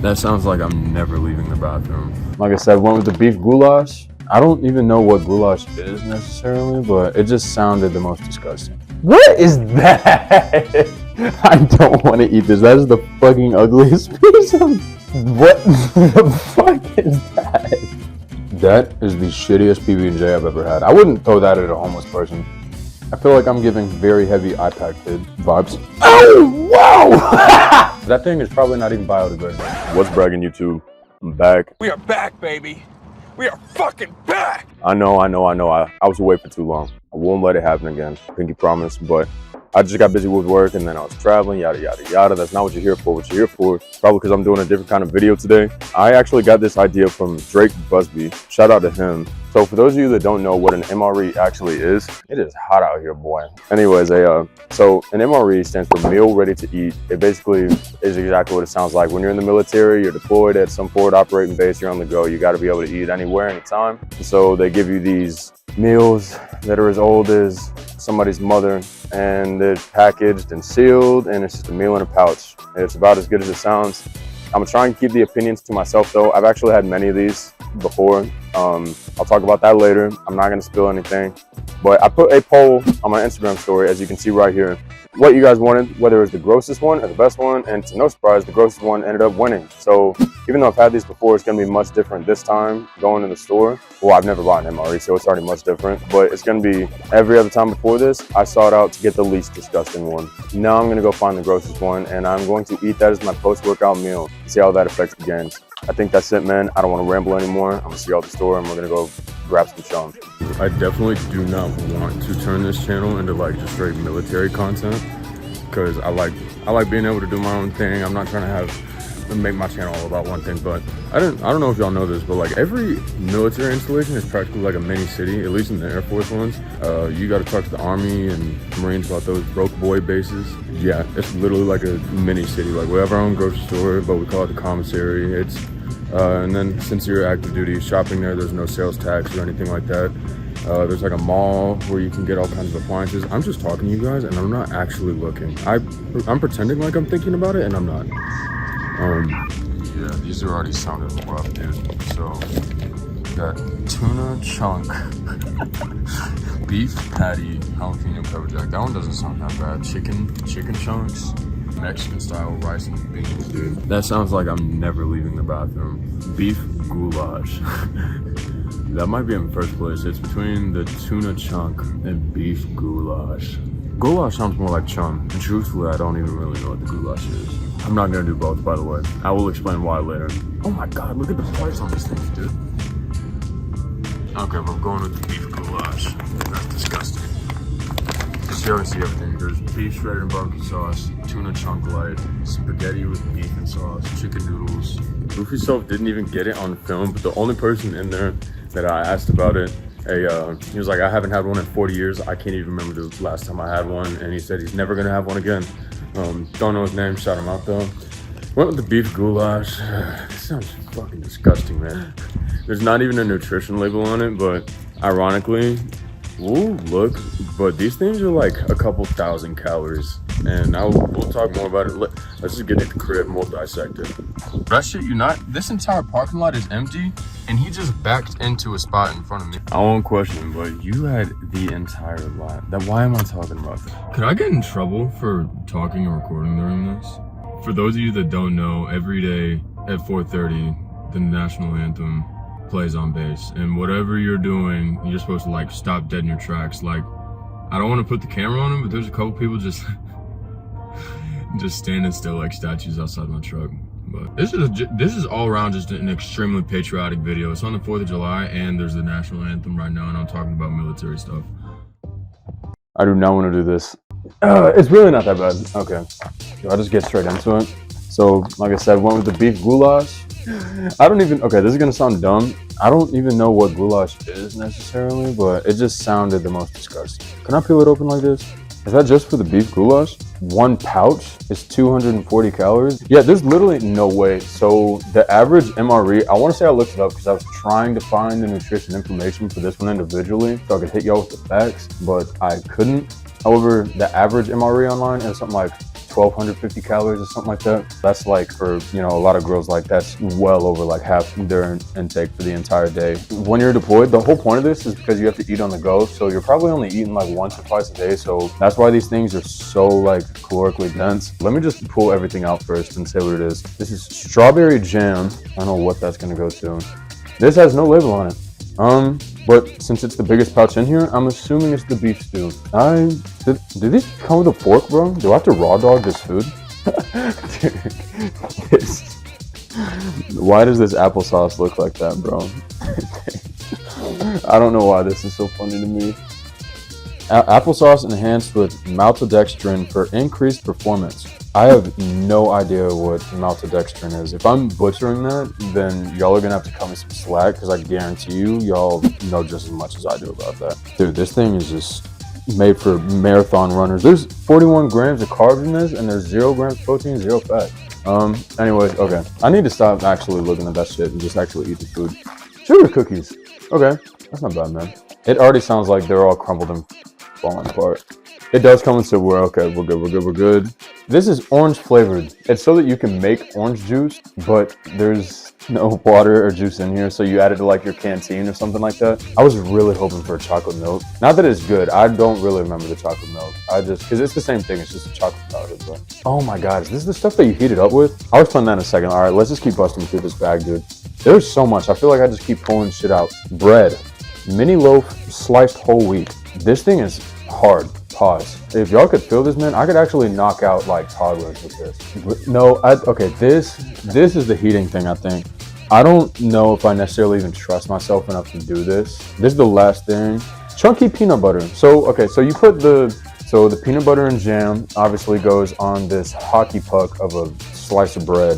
That sounds like I'm never leaving the bathroom. Like I said, went with the beef goulash. I don't even know what goulash is necessarily, but it just sounded the most disgusting. What is that? I don't want to eat this. That is the fucking ugliest piece of... What the fuck is that? That is the shittiest PB&J I've ever had. I wouldn't throw that at a homeless person. I feel like I'm giving very heavy iPad kid vibes. Oh, wow! That thing is probably not even biodegradable. What's bragging, YouTube? I'm back. We are back, baby. We are fucking back. I know. I was away for too long. I won't let it happen again. Pinky promise, but I just got busy with work and then I was traveling, yada, yada, yada. That's not what you're here for. What you're here for, probably because I'm doing a different kind of video today. I actually got this idea from Drake Busby. Shout out to him. So for those of you that don't know what an MRE actually is, it is hot out here, boy. Anyways, so an MRE stands for meal ready to eat. It basically is exactly what it sounds like. When you're in the military, you're deployed at some forward operating base, you're on the go, you got to be able to eat anywhere, anytime. So they give you these meals that are as old as somebody's mother, and they're packaged and sealed, and it's just a meal in a pouch. It's about as good as it sounds. I'm gonna try and keep the opinions to myself though. I've actually had many of these before. I'll talk about that later. I'm not gonna spill anything, but I put a poll on my Instagram story, as you can see right here, what you guys wanted, whether it was the grossest one or the best one, and to no surprise, the grossest one ended up winning. So even though I've had these before, it's gonna be much different this time going to the store. Well, I've never bought an MRE, so it's already much different, but it's gonna be every other time before this, I sought out to get the least disgusting one. Now I'm gonna go find the grossest one, and I'm going to eat that as my post-workout meal. See how that affects the gains. I think that's it, man. I don't want to ramble anymore. I'm gonna see y'all at the store, and we're gonna go grab some chum. I definitely do not want to turn this channel into like just straight military content, because I like being able to do my own thing. I'm not trying to make my channel all about one thing, but I don't know if y'all know this, but like every military installation is practically like a mini city, at least in the Air Force ones. You got to talk to the Army and Marines about those broke boy bases. Yeah, it's literally like a mini city. Like we have our own grocery store, but we call it the commissary. It's and then since you're active duty shopping there's no sales tax or anything like that. There's like a mall where you can get all kinds of appliances. I'm just talking to you guys and I'm not actually looking. I'm pretending like I'm thinking about it and I'm not. Yeah, these are already sounding rough, dude. So, got tuna chunk, beef patty, jalapeno pepper jack. That one doesn't sound that bad. Chicken chunks, Mexican style rice and beans, dude. That sounds like I'm never leaving the bathroom. Beef goulash. That might be in first place. It's between the tuna chunk and beef goulash. Goulash sounds more like chum, and truthfully, I don't even really know what the goulash is. I'm not gonna do both, by the way. I will explain why later. Oh my god, look at the price on these things, dude. Okay, we're going with the beef goulash. That's disgusting. Just so you see everything. There's beef shredded in barbecue sauce, tuna chunk light, spaghetti with beef and sauce, chicken noodles. Goofy Self didn't even get it on film, but the only person in there that I asked about it, he was like, I haven't had one in 40 years. I can't even remember the last time I had one. And he said he's never gonna have one again. Don't know his name, shout him out though. Went with the beef goulash. This sounds fucking disgusting, man. There's not even a nutrition label on it, but ironically, ooh, look, but these things are like a couple thousand calories. And we'll talk more about it. Let's just get to the crib and we'll dissect it. That shit, this entire parking lot is empty, and he just backed into a spot in front of me. I won't question him, but you had the entire lot. Why am I talking about that? Could I get in trouble for talking or recording during this? For those of you that don't know, every day at 4:30, the national anthem plays on base, and whatever you're doing, you're supposed to like stop dead in your tracks. Like, I don't want to put the camera on him, but there's a couple people just standing still like statues outside my truck. But this is all around just an extremely patriotic video. It's on the 4th of July and there's the national anthem right now, and I'm talking about military stuff. I do not want to do this. It's really not that bad. Okay, I'll just get straight into it. So like I said, went with the beef goulash. Okay, this is gonna sound dumb. I don't even know what goulash is necessarily, but it just sounded the most disgusting. Can I peel it open like this? Is that just for the beef goulash? One pouch is 240 calories. Yeah, there's literally no way. So the average MRE, I want to say I looked it up because I was trying to find the nutrition information for this one individually so I could hit y'all with the facts, but I couldn't. However, the average MRE online is something like 1,250 calories or something like that. That's like, for, you know, a lot of girls, like that's well over like half their intake for the entire day. When you're deployed, the whole point of this is because you have to eat on the go. So you're probably only eating like once or twice a day. So that's why these things are so like calorically dense. Let me just pull everything out first and say what it is. This is strawberry jam. I don't know what that's gonna go to. This has no label on it. But since it's the biggest pouch in here, I'm assuming it's the beef stew. Did these come with a fork, bro? Do I have to raw dog this food? Why does this applesauce look like that, bro? I don't know why this is so funny to me. Applesauce enhanced with maltodextrin for increased performance. I have no idea what maltodextrin is. If I'm butchering that, then y'all are gonna have to cut me some slack, because I guarantee you, y'all know just as much as I do about that. Dude, this thing is just made for marathon runners. There's 41 grams of carbs in this, and there's 0 grams of protein, 0 fat. Anyways, okay. I need to stop actually looking at that shit and just actually eat the food. Sugar cookies. Okay, that's not bad, man. It already sounds like they're all crumbled and falling apart. It does come with silverware. Okay, we're good. This is orange flavored. It's so that you can make orange juice, but there's no water or juice in here, so you add it to like your canteen or something like that. I was really hoping for a chocolate milk. Not that it's good. I don't really remember the chocolate milk. Because it's the same thing. It's just a chocolate powder, bro. Oh my God, is this the stuff that you heat it up with? I'll explain that in a second. All right, let's just keep busting through this bag, dude. There's so much. I feel like I just keep pulling shit out. Bread, mini loaf, sliced whole wheat. This thing is hard. Pause. If y'all could feel this, man, I could actually knock out like toddlers with this. No, okay, this is the heating thing, I think. I don't know if I necessarily even trust myself enough to do this. This is the last thing. Chunky peanut butter. So, okay, so you put the peanut butter and jam obviously goes on this hockey puck of a slice of bread.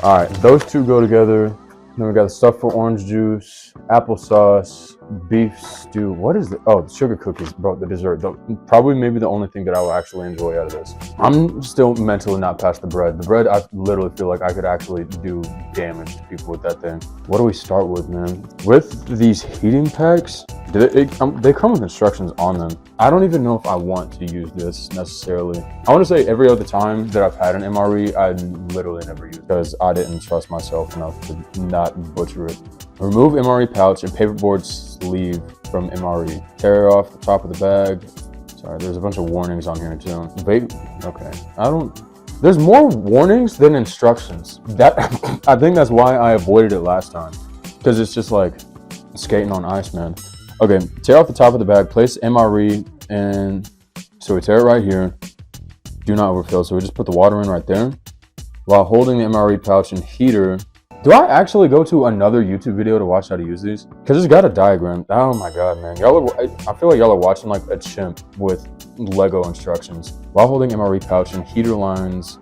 All right, those two go together. Then we got the stuff for orange juice, applesauce, beef stew. What is it? Oh, sugar cookies, bro, the dessert. Probably maybe the only thing that I will actually enjoy out of this. I'm still mentally not past the bread. The bread, I literally feel like I could actually do damage to people with that thing. What do we start with, man? With these heating packs, they come with instructions on them. I don't even know if I want to use this necessarily. I want to say every other time that I've had an MRE, I literally never used it because I didn't trust myself enough to not butcher it. Remove MRE pouch and paperboard sleeve from MRE. Tear off the top of the bag. Sorry, there's a bunch of warnings on here too. Okay, there's more warnings than instructions. I think that's why I avoided it last time. Because it's just like skating on ice, man. Okay, tear off the top of the bag, place MRE, and so we tear it right here. Do not overfill, so we just put the water in right there. While holding the MRE pouch and heater. Do I actually go to another YouTube video to watch how to use these? Because it's got a diagram. Oh my God, man. I feel like y'all are watching like a chimp with Lego instructions. While holding MRE pouch and heater lines,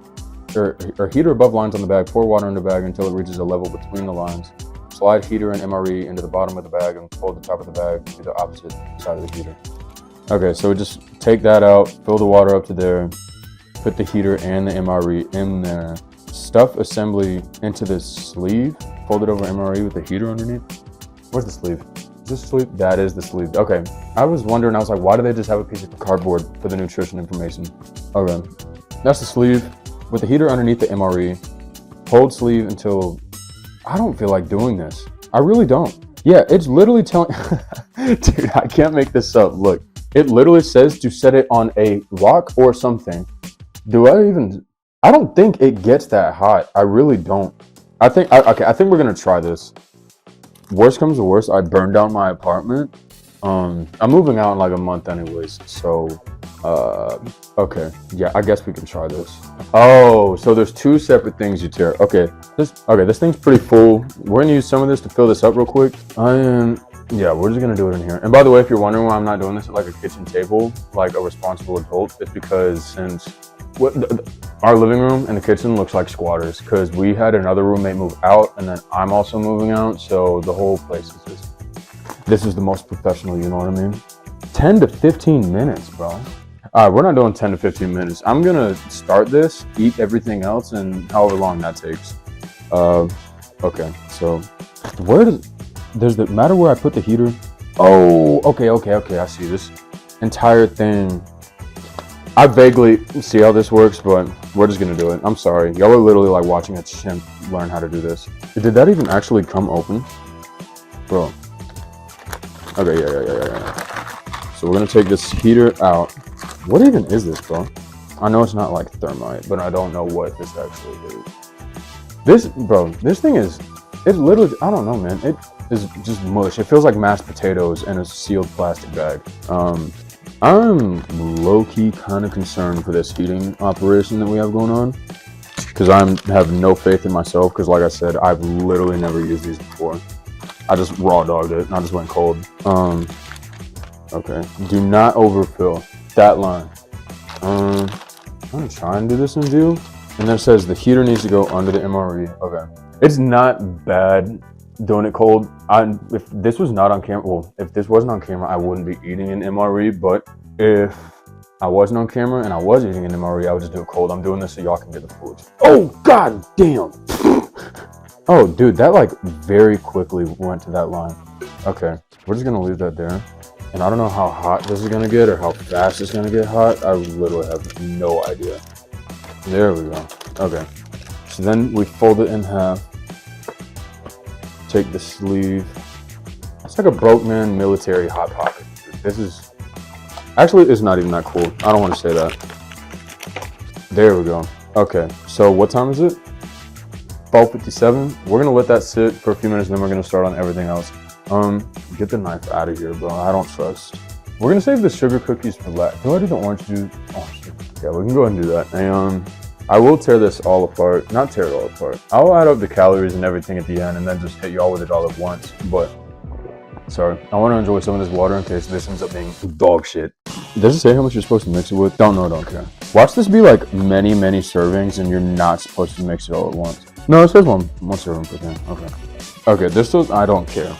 or heater above lines on the bag, pour water in the bag until it reaches a level between the lines. Slide heater and MRE into the bottom of the bag and fold the top of the bag to the opposite side of the heater. Okay, so just take that out, fill the water up to there, put the heater and the MRE in there. Stuff assembly into this sleeve, fold it over MRE with the heater underneath. Where's the sleeve? Is this sleeve? That is the sleeve. Okay, I was wondering, I was like, why do they just have a piece of cardboard for the nutrition information? Okay, that's the sleeve with the heater underneath the MRE. Hold sleeve until, I don't feel like doing this. I really don't. Yeah, it's literally telling, dude, I can't make this up. Look, it literally says to set it on a rock or something. I don't think it gets that hot. I really don't. I think we're gonna try this. Worst comes to worst, I burn down my apartment. I'm moving out in like a month anyways, so okay, yeah, I guess we can try this. Oh, so there's two separate things you tear. Okay, this thing's pretty full. We're gonna use some of this to fill this up real quick. Yeah, we're just gonna do it in here. And by the way, if you're wondering why I'm not doing this at like a kitchen table, like a responsible adult, it's because since our living room and the kitchen looks like squatters, because we had another roommate move out and then I'm also moving out, so the whole place is just, this is the most professional, you know what I mean? 10 to 15 minutes, bro. All right, we're not doing 10 to 15 minutes. I'm gonna start this, eat everything else, and however long that takes. Okay, so does it matter where I put the heater? Oh, okay, I see this entire thing. I vaguely see how this works, but we're just gonna do it. I'm sorry. Y'all are literally like watching a chimp learn how to do this. Did that even actually come open? Bro. Okay, yeah. So we're gonna take this heater out. What even is this, bro? I know it's not like thermite, but I don't know what this actually is. This thing is, it literally, I don't know, man. It is just mush. It feels like mashed potatoes in a sealed plastic bag. I'm low-key kind of concerned for this heating operation that we have going on, because I have no faith in myself, because like I said, I've literally never used these before. I just raw dogged it and I just went cold. Okay, do not overfill that line. I'm gonna try and do this in view. And then it says the heater needs to go under the MRE. Okay, it's not bad doing it cold. If this was not on camera, well, if this wasn't on camera, I wouldn't be eating an MRE. But if I wasn't on camera and I was eating an MRE, I would just do it cold. I'm doing this so y'all can get the footage. Oh, god damn. Oh, dude, that like very quickly went to that line. Okay, we're just gonna leave that there. And I don't know how hot this is gonna get or how fast it's gonna get hot. I literally have no idea. There we go. Okay, so then we fold it in half. Take the sleeve. It's like a broke man military hot pocket. This is actually, it's not even that cool. I don't want to say that. There we go. Okay, so what time is it? 12:57. We're gonna let that sit for a few minutes, and then we're gonna start on everything else. Get the knife out of here, bro. I don't trust. We're gonna save the sugar cookies for last. Do I do the orange juice? Oh shit. Yeah, we can go ahead and do that. And I will tear this all apart. Not tear it all apart. I'll add up the calories and everything at the end, and then just hit y'all with it all at once. But sorry, I want to enjoy some of this water in case this ends up being dog shit. Does it say how much you're supposed to mix it with? Don't know, don't care. Watch this be like many servings, and you're not supposed to mix it all at once. No, it says one serving per thing. Okay. Okay, this was, I don't care.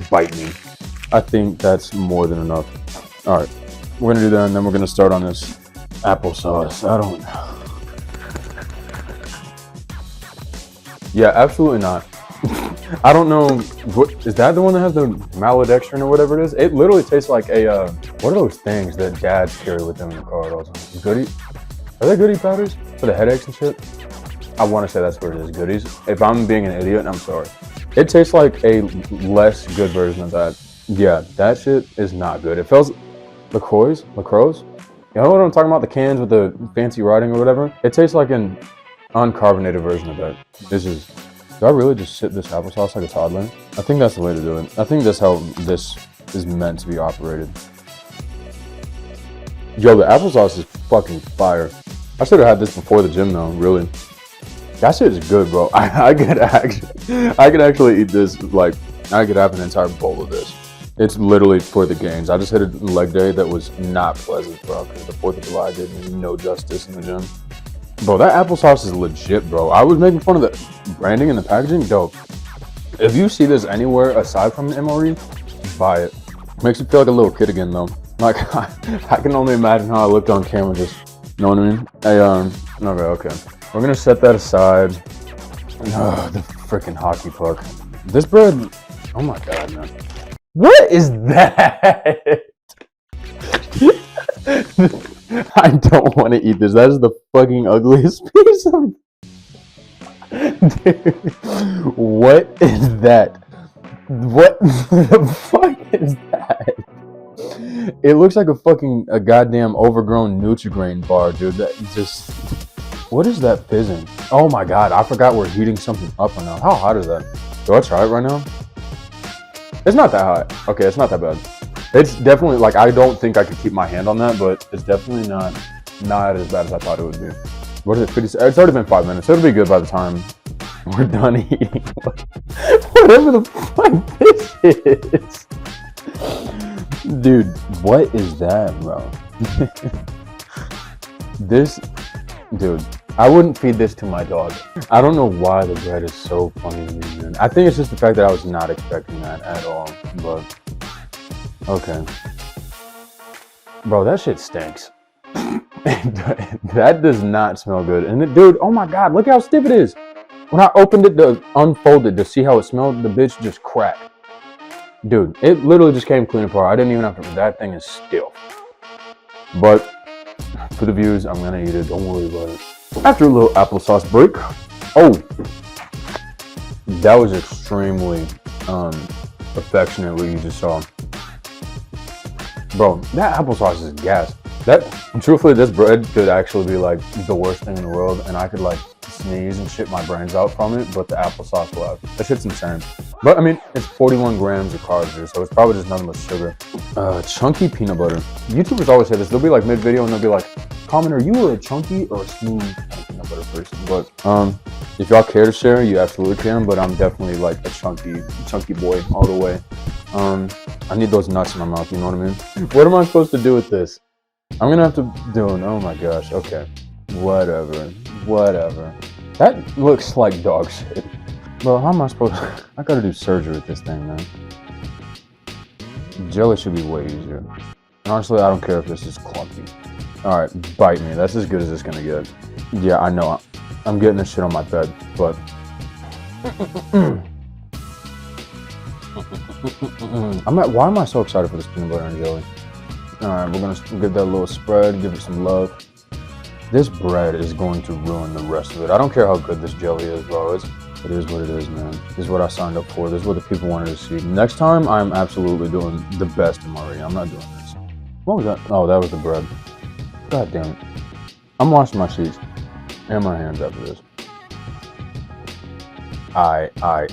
Bite me. I think that's more than enough. All right, we're gonna do that, and then we're gonna start on this applesauce. I don't know. Yeah, absolutely not. I don't know. What is that? The one that has the maltodextrin or whatever it is? It literally tastes like a what are those things that dads carry with them in the car at all times? Goody? Are they goody powders for the headaches and shit? I want to say that's what it is. Goodies. If I'm being an idiot, I'm sorry. It tastes like a less good version of that. Yeah, that shit is not good. It feels LaCroix. You know what I'm talking about? The cans with the fancy writing or whatever. It tastes like an uncarbonated version of that. This is. Do I really just sip this applesauce like a toddler? I think that's the way to do it. I think that's how this is meant to be operated. Yo, the applesauce is fucking fire. I should have had this before the gym though, really. That shit is good, bro. I could actually eat this, like, I could have an entire bowl of this. It's literally for the gains. I just hit a leg day that was not pleasant, bro, because the 4th of July did me no justice in the gym. Bro, that applesauce is legit, bro. I was making fun of the branding and the packaging. Dope. If you see this anywhere aside from the MRE, buy it. Makes you feel like a little kid again, though. Like, I can only imagine how I looked on camera, just, you know what I mean? Okay. We're gonna set that aside. The freaking hockey puck. This bread, oh my god, man. What is that? I don't want to eat this. That is the fucking ugliest piece of... Dude, what is that? What the fuck is that? It looks like a goddamn overgrown Nutri-Grain bar, dude. That just... What is that fizzing? Oh my god, I forgot we're heating something up right now. How hot is that? Do I try it right now? It's not that hot. Okay, it's not that bad. It's definitely, like, I don't think I could keep my hand on that, but it's definitely not as bad as I thought it would be. What is it, 50? It's already been 5 minutes. It'll be good by the time we're done eating. Whatever the fuck this is. Dude, what is that, bro? Dude, I wouldn't feed this to my dog. I don't know why the bread is so funny to me, man. I think it's just the fact that I was not expecting that at all, but okay. Bro, that shit stinks. That does not smell good. And dude, oh my god, look how stiff it is. When I opened it to unfold it to see how it smelled, the bitch just cracked. Dude, it literally just came clean apart. I didn't even have to, that thing is stiff. But For the views, I'm gonna eat it. Don't worry about it. After a little applesauce break. Oh, that was extremely affectionate what you just saw. Bro, that applesauce is gas. Truthfully, this bread could actually be like the worst thing in the world, and I could like sneeze and shit my brains out from it, but the applesauce left. That shit's insane. But I mean, it's 41 grams of carbs here, so it's probably just nothing but sugar. Chunky peanut butter. YouTubers always say this. They'll be like mid-video and they'll be like, comment, are you a chunky or a smooth kind of peanut butter person? But if y'all care to share, you absolutely can, but I'm definitely like a chunky boy all the way. I need those nuts in my mouth, you know what I mean? What am I supposed to do with this? I'm gonna have to do it. Oh my gosh, okay. Whatever. That looks like dog shit. Bro, how am I supposed to? I gotta do surgery with this thing, man. Jelly should be way easier. And honestly, I don't care if this is clunky. Alright, bite me. That's as good as it's gonna get. Yeah, I know. I'm getting this shit on my bed, but. Why am I so excited for this peanut butter and jelly? Alright, we're gonna give that a little spread, give it some love. This bread is going to ruin the rest of it. I don't care how good this jelly is, bro. It is what it is, man. This is what I signed up for. This is what the people wanted to see. Next time, I'm absolutely doing the best in Marie. I'm not doing this. What was that? Oh, that was the bread. God damn it. I'm washing my sheets and my hands after this. Aight.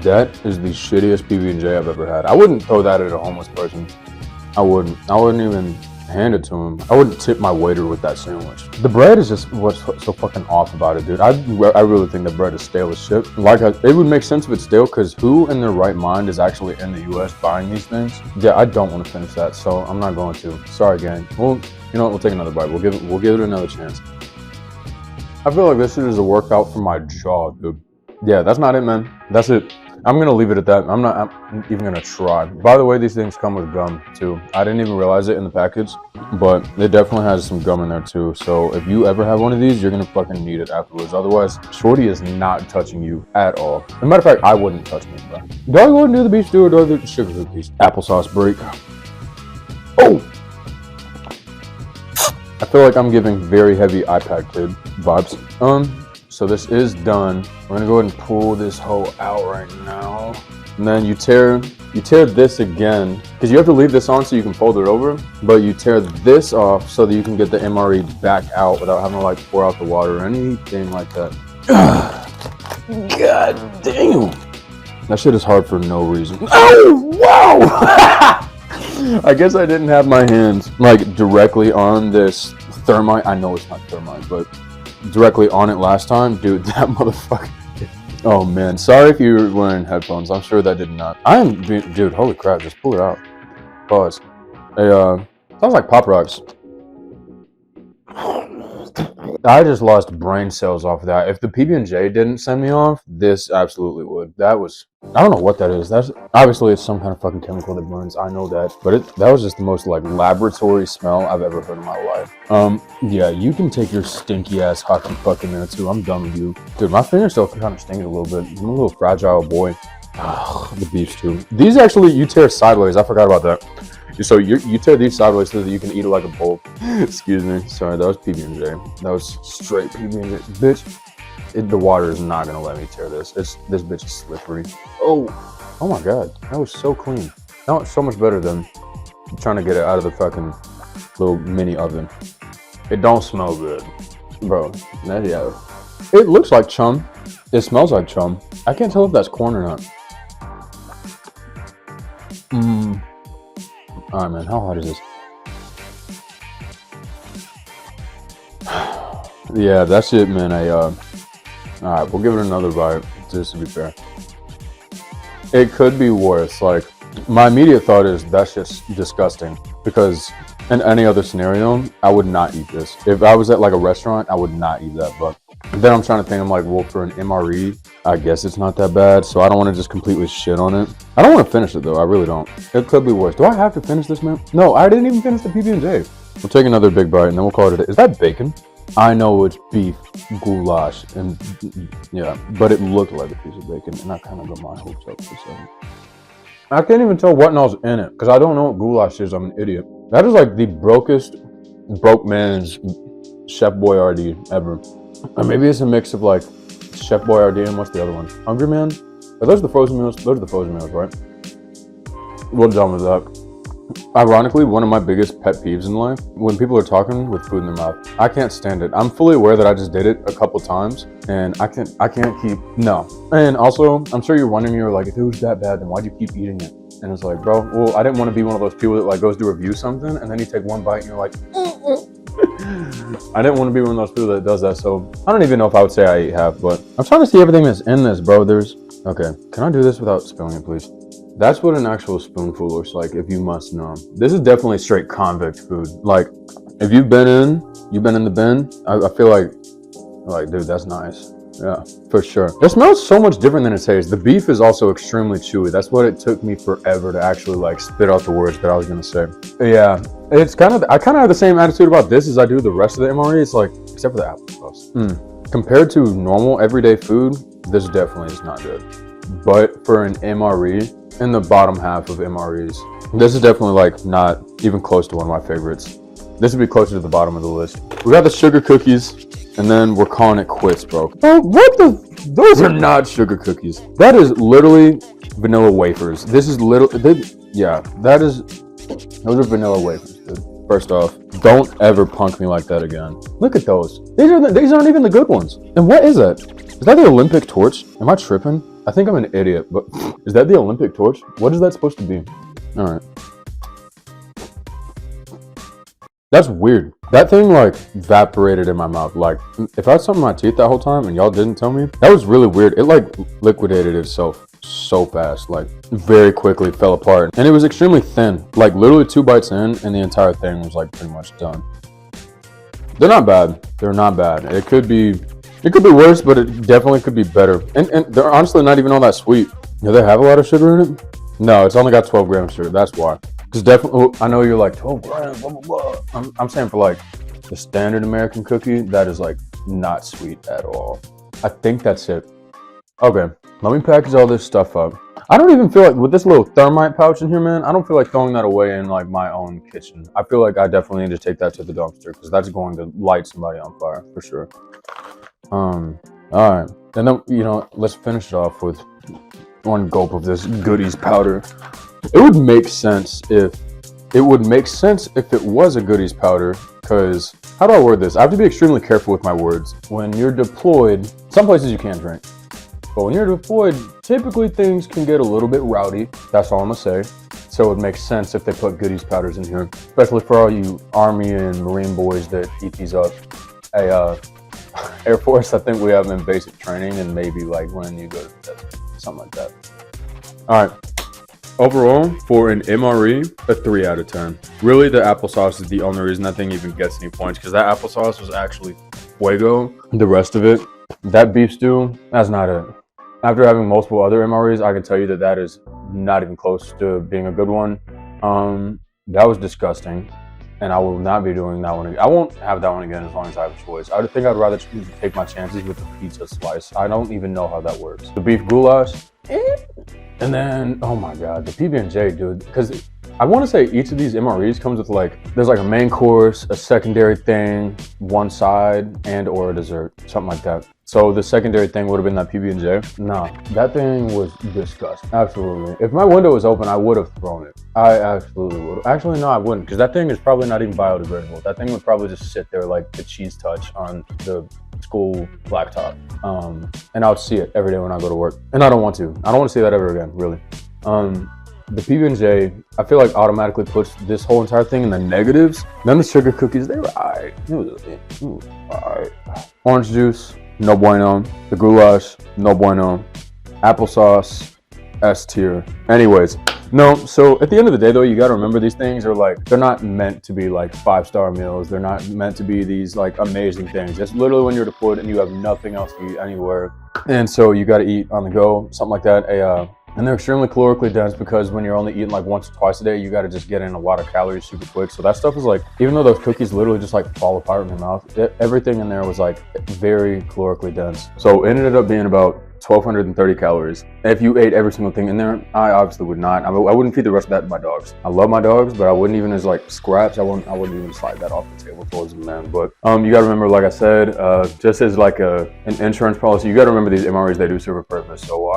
That is the shittiest PB&J I've ever had. I wouldn't throw that at a homeless person. I wouldn't even hand it to him. I wouldn't tip my waiter with that sandwich. The bread is just what's so fucking off about it, dude. I really think the bread is stale as shit. It would make sense if it's stale, because who in their right mind is actually in the US buying these things? Yeah, I don't want to finish that, so I'm not going to. Sorry, gang. Well, you know what? We'll take another bite. We'll give it another chance. I feel like this shit is a workout for my jaw, dude. Yeah, that's not it, man. That's it. I'm gonna leave it at that. I'm even gonna try. By the way, these things come with gum too. I didn't even realize it in the package, but it definitely has some gum in there too. So if you ever have one of these, you're gonna fucking need it afterwards. Otherwise, Shorty is not touching you at all. As a matter of fact, I wouldn't touch me, bro. Do I go and do the beef stew or do I do the sugar cookies? Applesauce break. Oh! I feel like I'm giving very heavy iPad kid vibes. So this is done. We're gonna go ahead and pull this hole out right now. And then you tear this again, because you have to leave this on so you can fold it over, but you tear this off so that you can get the MRE back out without having to like pour out the water or anything like that. God damn. That shit is hard for no reason. Oh, wow! I guess I didn't have my hands like directly on this thermite. I know it's not thermite, but directly on it last time. Dude, that motherfucker. Oh man, sorry if you were wearing headphones. I'm sure that did not. Dude, holy crap, just pull it out. Pause. Sounds like Pop Rocks. I just lost brain cells off of that. If the PB&J didn't send me off, this absolutely would. That was, I don't know what that is. That's obviously it's some kind of fucking chemical that burns. I know that, but that was just the most like laboratory smell I've ever heard in my life. Yeah, you can take your stinky ass hockey puck in there too. I'm done with you, dude. My fingers still kind of stinging a little bit. I'm a little fragile boy. The beef stew. These actually you tear sideways. I forgot about that. So you tear these sideways so that you can eat it like a bowl. Excuse me. Sorry, that was PB&J. That was straight PB&J. Bitch, the water is not gonna let me tear this. This bitch is slippery. Oh my god, that was so clean. That was so much better than trying to get it out of the fucking little mini oven. It don't smell good, bro. Yeah, it looks like chum. It smells like chum. I can't tell if that's corn or not. Alright, man, how hot is this? Yeah, that's it, man. Alright, we'll give it another bite, just to be fair. It could be worse. Like, my immediate thought is that's just disgusting, because in any other scenario, I would not eat this. If I was at like a restaurant, I would not eat that, but then I'm trying to think, I'm like, well, for an MRE, I guess it's not that bad, so I don't want to just completely shit on it. I don't want to finish it, though. I really don't. It could be worse. Do I have to finish this, man? No, I didn't even finish the PB&J. We'll take another big bite, and then we'll call it a day. Is that bacon? I know it's beef goulash, and yeah, but it looked like a piece of bacon, and I kind of got my hopes up for a second. I can't even tell what else in it because I don't know what goulash is. I'm an idiot. That is like the broke man's Chef Boyardee ever. Or maybe it's a mix of like Chef Boyardee and what's the other one? Hungry Man? Are those the frozen meals? Those are the frozen meals, right? Well done with that. Ironically, one of my biggest pet peeves in life, when people are talking with food in their mouth, I can't stand it. I'm fully aware that I just did it a couple times and I can't keep, no. And also, I'm sure you're wondering, you're like, if it was that bad, then why'd you keep eating it? And it's like, bro, well, I didn't want to be one of those people that like goes to review something and then you take one bite and you're like, I didn't want to be one of those people that does that. So I don't even know if I would say I ate half, but I'm trying to see everything that's in this, bro. Okay, can I do this without spilling it, please? That's what an actual spoonful looks like, if you must know. This is definitely straight convict food. Like, if you've been in the bin, I feel like, dude, that's nice. Yeah, for sure. It smells so much different than it tastes. The beef is also extremely chewy. That's what it took me forever to actually like spit out the words that I was gonna say. Yeah, it's I kind of have the same attitude about this as I do the rest of the MRE. It's like, except for the applesauce. Compared to normal everyday food, this definitely is not good. But for an MRE, in the bottom half of MREs, this is definitely like not even close to one of my favorites. This would be closer to the bottom of the list. We got the sugar cookies, and then we're calling it quits, bro. Oh, what the? Those are not sugar cookies. That is literally vanilla wafers. This is yeah, those are vanilla wafers, dude. First off, don't ever punk me like that again. Look at those. These aren't even the good ones. And what is that? Is that the Olympic torch? Am I tripping? I think I'm an idiot, but is that the Olympic torch? What is that supposed to be? All right. That's weird. That thing like evaporated in my mouth. Like if I had something in my teeth that whole time and y'all didn't tell me, that was really weird. It like liquidated itself so fast, like very quickly fell apart. And it was extremely thin, like literally 2 bites in and the entire thing was like pretty much done. They're not bad. They're not bad. It could be worse, but it definitely could be better. And they're honestly not even all that sweet. Do they have a lot of sugar in it? No, it's only got 12 grams of sugar. That's why. Because definitely, I know you're like 12 grams, blah, blah, blah. I'm saying for like the standard American cookie, that is like not sweet at all. I think that's it. Okay, let me package all this stuff up. I don't even feel like, with this little thermite pouch in here, man, I don't feel like throwing that away in like my own kitchen. I feel like I definitely need to take that to the dumpster because that's going to light somebody on fire for sure. All right, and then, you know, let's finish it off with one gulp of this goodies powder. It would make sense if it was a goodies powder, because how do I word this? I have to be extremely careful with my words. When you're deployed, some places you can't drink, but when you're deployed, typically things can get a little bit rowdy. That's all I'm gonna say. So it makes sense if they put goodies powders in here, especially for all you Army and Marine boys that eat these up. Hey, Air Force, I think we have them in basic training and maybe like when you go to something like that. All right. Overall, for an MRE, a 3 out of 10. Really, the applesauce is the only reason that thing even gets any points, because that applesauce was actually fuego. The rest of it, that beef stew, that's not it. After having multiple other MREs, I can tell you that that is not even close to being a good one. That was disgusting, and I will not be doing that one again. I won't have that one again as long as I have a choice. I think I'd rather take my chances with the pizza slice. I don't even know how that works. The beef goulash, and then, oh my God, the PB&J, dude, because I want to say each of these MREs comes with like, there's like a main course, a secondary thing, one side, and or a dessert, something like that. So the secondary thing would have been that PB&J. Nah, that thing was disgusting, absolutely. If my window was open, I would have thrown it. I absolutely would. Actually, no, I wouldn't, because that thing is probably not even biodegradable. That thing would probably just sit there like the cheese touch on the school blacktop. And I would see it every day when I go to work. And I don't want to. I don't want to see that ever again, really. The PB&J, I feel like automatically puts this whole entire thing in the negatives. Then the sugar cookies, they were alright. Alright. Orange juice, no bueno. The goulash, no bueno. Applesauce, S tier. Anyways, no, so at the end of the day though, you gotta remember these things are like, they're not meant to be like 5-star meals. They're not meant to be these like amazing things. It's literally when you're deployed and you have nothing else to eat anywhere. And so you gotta eat on the go, something like that. And they're extremely calorically dense because when you're only eating like once or twice a day, you gotta just get in a lot of calories super quick. So that stuff is like, even though those cookies literally just like fall apart in your mouth, everything in there was like very calorically dense. So it ended up being about 1,230 calories. If you ate every single thing in there, I obviously would not. I wouldn't feed the rest of that to my dogs. I love my dogs, but I wouldn't even as like scraps. I wouldn't even slide that off the table towards them, man. But you gotta remember, like I said, just as like an insurance policy, you gotta remember these MREs, they do serve a purpose. So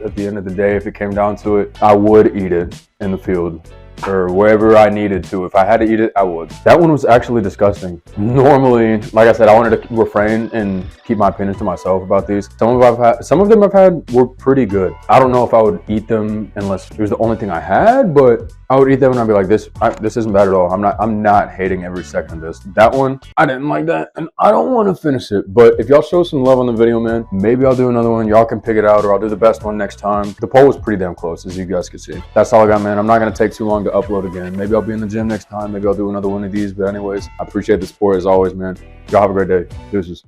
at the end of the day, if it came down to it, I would eat it in the field or wherever I needed to. If I had to eat it, I would. That one was actually disgusting. Normally, like I said, I wanted to refrain and keep my opinions to myself about these. Some of them I've had were pretty good. I don't know if I would eat them unless it was the only thing I had, but I would eat them and I'd be like, this isn't bad at all. I'm not hating every second of this. That one, I didn't like that, and I don't want to finish it. But if y'all show some love on the video, man, maybe I'll do another one. Y'all can pick it out, or I'll do the best one next time. The poll was pretty damn close, as you guys can see. That's all I got, man. I'm not gonna take too long to upload again. Maybe I'll be in the gym next time. Maybe I'll do another one of these. But anyways, I appreciate the support as always, man. Y'all have a great day. Deuces.